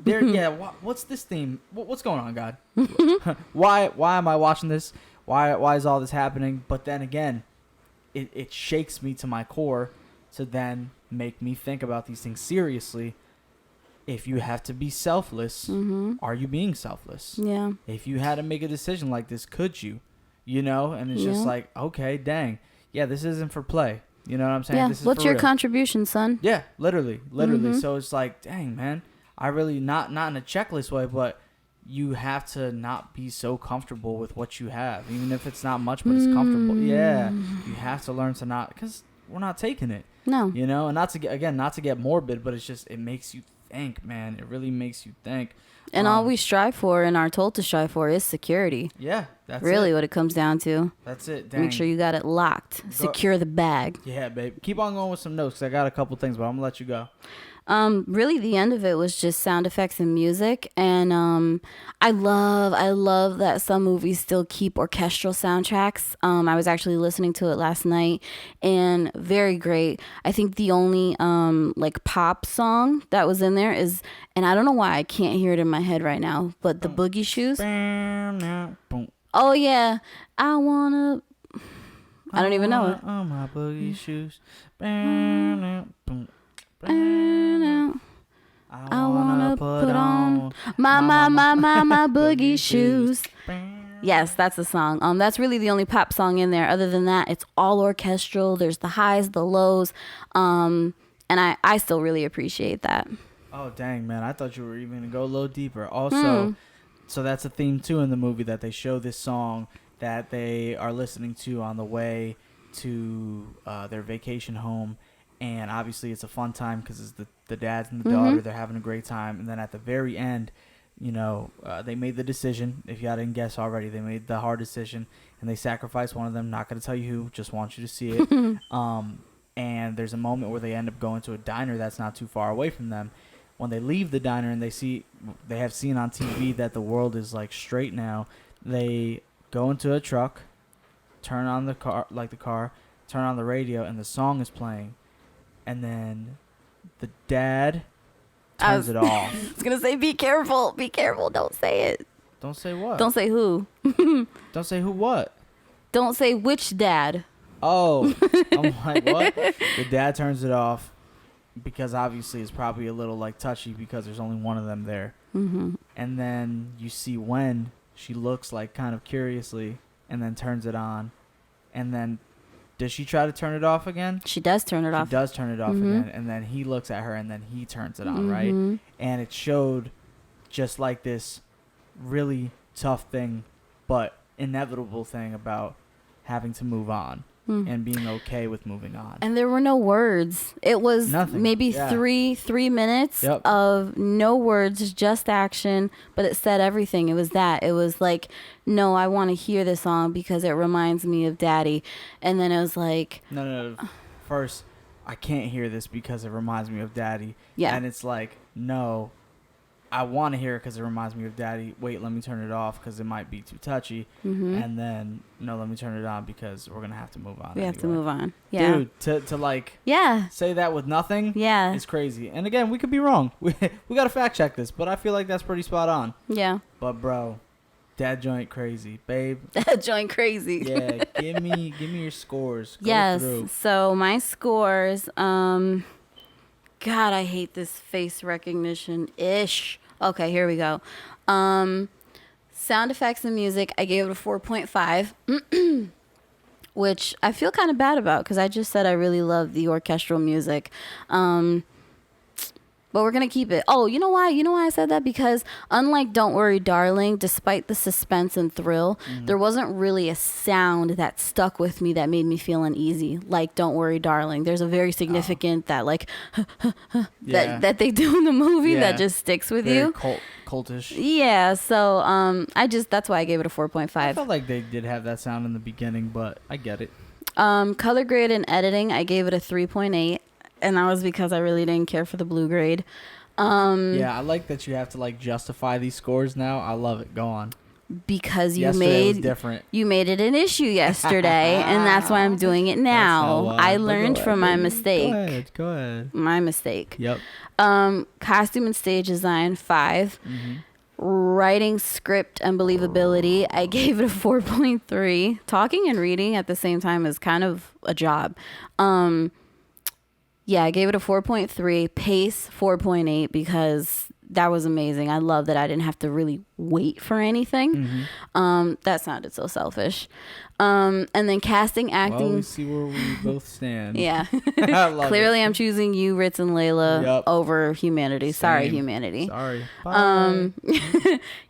What's this theme? What's going on, God? Why am I watching this? Why is all this happening? But then again, it shakes me to my core to then make me think about these things seriously. If you have to be selfless, are you being selfless? Yeah. If you had to make a decision like this, could you? You know, and it's just like, okay, dang. Yeah, this isn't for play. You know what I'm saying? Yeah. This is What's for your real. contribution, son? Yeah, literally. So it's like, dang, man. I really, not in a checklist way, but you have to not be so comfortable with what you have, even if it's not much, but it's comfortable. Yeah, you have to learn to not, because we're not taking it. No. You know, and not to get morbid, but it's just, it makes you think, man. It really makes you think. And all we strive for and are told to strive for is security. Yeah, that's really it. what it comes down to. That's it. Dang. Make sure you got it locked. Secure the bag. Yeah, babe. Keep on going with some notes, because I got a couple things, but I'm going to let you go. Really the end of it was just sound effects and music, and I love that some movies still keep orchestral soundtracks. I was actually listening to it last night, and very great. I think the only like pop song that was in there is, and I don't know why I can't hear it in my head right now, but the Boogie Shoes. Oh yeah, I don't even know it. On my boogie shoes. I wanna put on my boogie shoes. Yes, that's the song. That's really the only pop song in there. Other than that, it's all orchestral. There's the highs, the lows, and I still really appreciate that. Oh dang, man! I thought you were even gonna go a little deeper. Also, so that's a theme too in the movie, that they show this song that they are listening to on the way to their vacation home. And obviously it's a fun time because it's the dads and the daughter. They're having a great time. And then at the very end, you know, they made the decision. If you didn't guess already, they made the hard decision. And they sacrificed one of them. Not going to tell you who. Just want you to see it. And there's a moment where they end up going to a diner that's not too far away from them. When they leave the diner and they have seen on TV that the world is like straight now, they go into a truck, turn on the car, turn on the radio, and the song is playing. And then the dad turns it off. I was going to say, be careful. Be careful. Don't say it. Don't say what? Don't say who. Don't say who what? Don't say which dad. Oh. I'm like, what? The dad turns it off because obviously it's probably a little like touchy because there's only one of them there. And then you see when she looks like kind of curiously and then turns it on. And then does she try to turn it off again? She does turn it off. She does turn it off again. And then he looks at her and then he turns it on, right? And it showed just like this really tough thing, but inevitable thing about having to move on and being okay with moving on. And there were no words. It was nothing. Maybe three minutes of no words, just action, but it said everything. It was that. It was like, no, I want to hear this song because it reminds me of Daddy. And then it was like, No. First, I can't hear this because it reminds me of Daddy. Yeah. And it's like, no, I want to hear it because it reminds me of Daddy. Wait, let me turn it off because it might be too touchy. And then, no, let me turn it on because we're going to have to move on. We have to move on. Yeah. Dude, to like yeah. say that with nothing yeah. is crazy. And again, we could be wrong. We got to fact check this, but I feel like that's pretty spot on. Yeah. But, bro, dad joint crazy. Babe. Dad joint crazy. Yeah, give me your scores. Go yes. through. So my scores, God, I hate this face recognition-ish. Okay, here we go. Sound effects and music, I gave it a 4.5, which I feel kind of bad about because I just said I really love the orchestral music. But we're going to keep it. Oh, you know why? You know why I said that? Because unlike Don't Worry, Darling, despite the suspense and thrill, there wasn't really a sound that stuck with me that made me feel uneasy. Like Don't Worry, Darling. There's a very significant that like that they do in the movie that just sticks with very you. Cultish. Yeah, so that's why I gave it a 4.5. I felt like they did have that sound in the beginning, but I get it. Color grade and editing, I gave it a 3.8. And that was because I really didn't care for the blue grade. Yeah, I like that you have to like justify these scores now. I love it. Go on. because Yesterday was different. you made it an issue yesterday, and that's why I'm doing it now. I learned from my mistake. Go ahead. My mistake. Yep. Costume and stage design 5. Writing, script, and believability, I gave it a 4.3. Talking and reading at the same time is kind of a job. Yeah, I gave it a 4.3. Pace 4.8 because that was amazing. I love that I didn't have to really wait for anything. That sounded so selfish. And then casting, acting. Well, we see where we both stand. Yeah. I love Clearly, it. I'm choosing you, Ritz, and Layla over humanity. Sorry, Same. humanity. Sorry. Bye.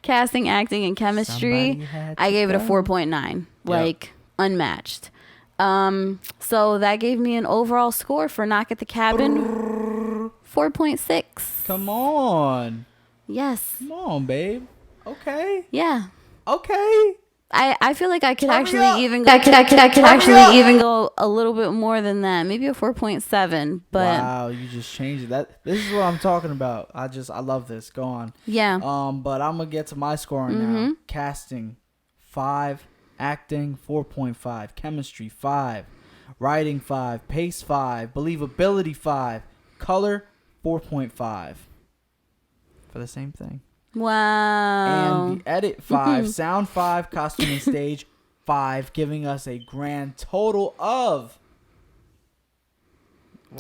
Casting, acting, and chemistry, I gave it a 4.9. Like, unmatched. So that gave me an overall score for Knock at the Cabin 4.6. Come on. Yes. Come on, babe. Okay. Yeah. Okay. I feel like I could Turn me actually up. even go. I could actually even go a little bit more than that. Maybe a 4.7. But wow, you just changed it. This is what I'm talking about. I love this. Go on. yeah. But I'm gonna get to my scoring now. Casting 5, acting 4.5, chemistry 5, writing 5, pace 5, believability 5, color 4.5 for the same thing. Wow. And the edit 5, sound 5, costume and stage 5, giving us a grand total of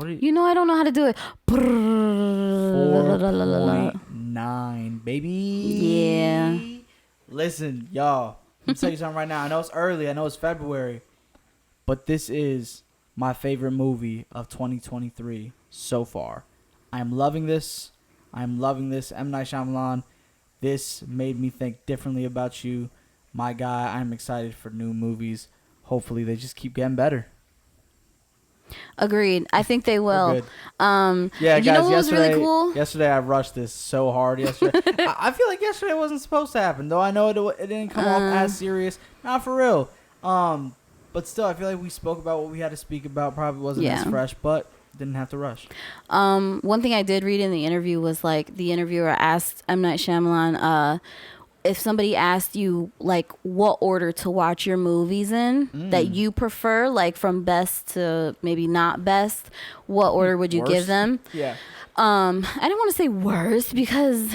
You know I don't know how to do it. 4.9, baby. Yeah. Listen, y'all. I'm gonna tell you something right now. I know it's early. I know it's February, but this is my favorite movie of 2023 so far. I'm loving this. I'm loving this. M. Night Shyamalan. This made me think differently about you, my guy. I'm excited for new movies. Hopefully, they just keep getting better. Agreed. I think they will. We're good. Yeah, you guys. know what was really cool? Yesterday, I rushed this so hard. Yesterday, I feel like yesterday wasn't supposed to happen, though. I know it didn't come off as serious. Not for real. But still, I feel like we spoke about what we had to speak about. Probably wasn't as fresh, but didn't have to rush. One thing I did read in the interview was like the interviewer asked M. Night Shyamalan, if somebody asked you like what order to watch your movies in that you prefer, like from best to maybe not best, what order would you give them? Yeah. I didn't want to say worst because,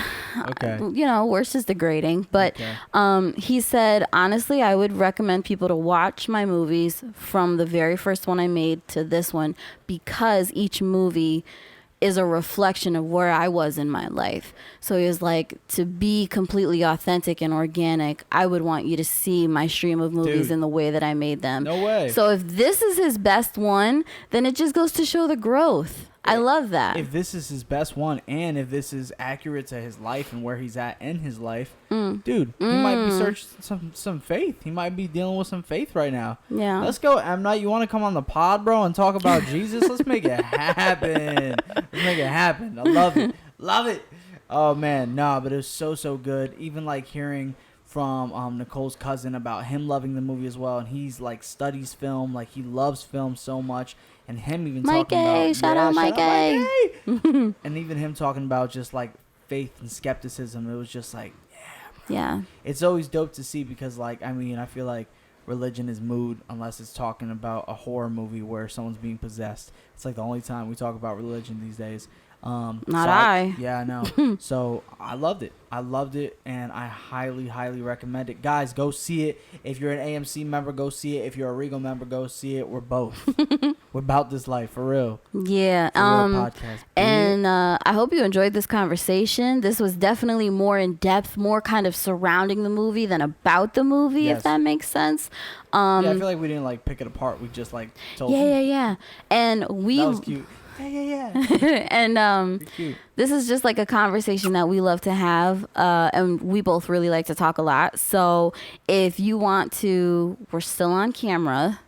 worst is degrading. But he said, honestly, I would recommend people to watch my movies from the very first one I made to this one because each movie is a reflection of where I was in my life. So he was like, to be completely authentic and organic, I would want you to see my stream of movies in the way that I made them. No way. So if this is his best one, then it just goes to show the growth. I love that. If this is his best one and if this is accurate to his life and where he's at in his life, dude, he might be searching some faith. He might be dealing with some faith right now. Yeah. Let's go, M. Night. You want to come on the pod, bro, and talk about Jesus? Let's make it happen. Let's make it happen. I love it. Love it. Oh, man. Nah, but it was so good. Even like hearing from Nicole's cousin about him loving the movie as well. And he's like studies film. Like he loves film so much. And him even talking about... Shout out Mikey. And even him talking about just like faith and skepticism. It was just like, yeah. It's always dope to see because like, I mean, I feel like religion is mood unless it's talking about a horror movie where someone's being possessed. It's like the only time we talk about religion these days. Yeah, I know. So I loved it. And I highly recommend it. Guys, go see it. If you're an AMC member, go see it. If you're a Regal member, go see it. We're both. We're about this life, for real. Yeah. For real podcast. And I hope you enjoyed this conversation. This was definitely more in depth, more kind of surrounding the movie than about the movie, if that makes sense. Yeah, I feel like we didn't like pick it apart. We just like told Yeah. And we... That was cute. Yeah. And this is just like a conversation that we love to have, and we both really like to talk a lot. So if you want to, we're still on camera.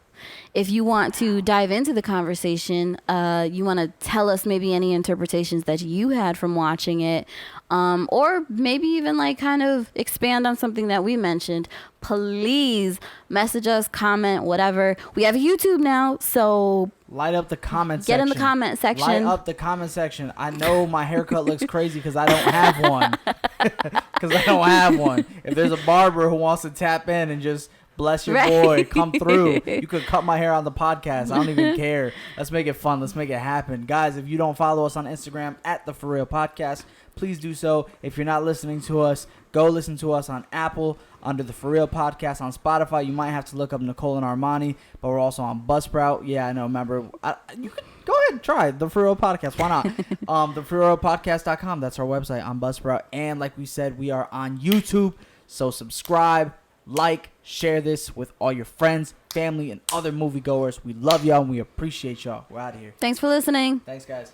if you want to dive into the conversation, you want to tell us maybe any interpretations that you had from watching it, or maybe even like kind of expand on something that we mentioned, please message us, comment, whatever. We have a YouTube now, so light up the comment section. Get in the comment section. Light up the comment section. I know my haircut looks crazy because I don't have one. Because I don't have one. If there's a barber who wants to tap in and just bless your boy, come through, you could cut my hair on the podcast. I don't even care. Let's make it fun. Let's make it happen. Guys, if you don't follow us on Instagram at The For Real Podcast, please do so. If you're not listening to us, go listen to us on Apple under The For Real Podcast. On Spotify, you might have to look up Nicole and Armani, but we're also on Buzzsprout. Yeah, I know. Remember, you can go ahead and try The For Real Podcast. Why not? TheForRealPodcast.com. That's our website on Buzzsprout. And like we said, we are on YouTube. So subscribe, like, share this with all your friends, family, and other moviegoers. We love y'all and we appreciate y'all. We're out of here. Thanks for listening. Thanks, guys.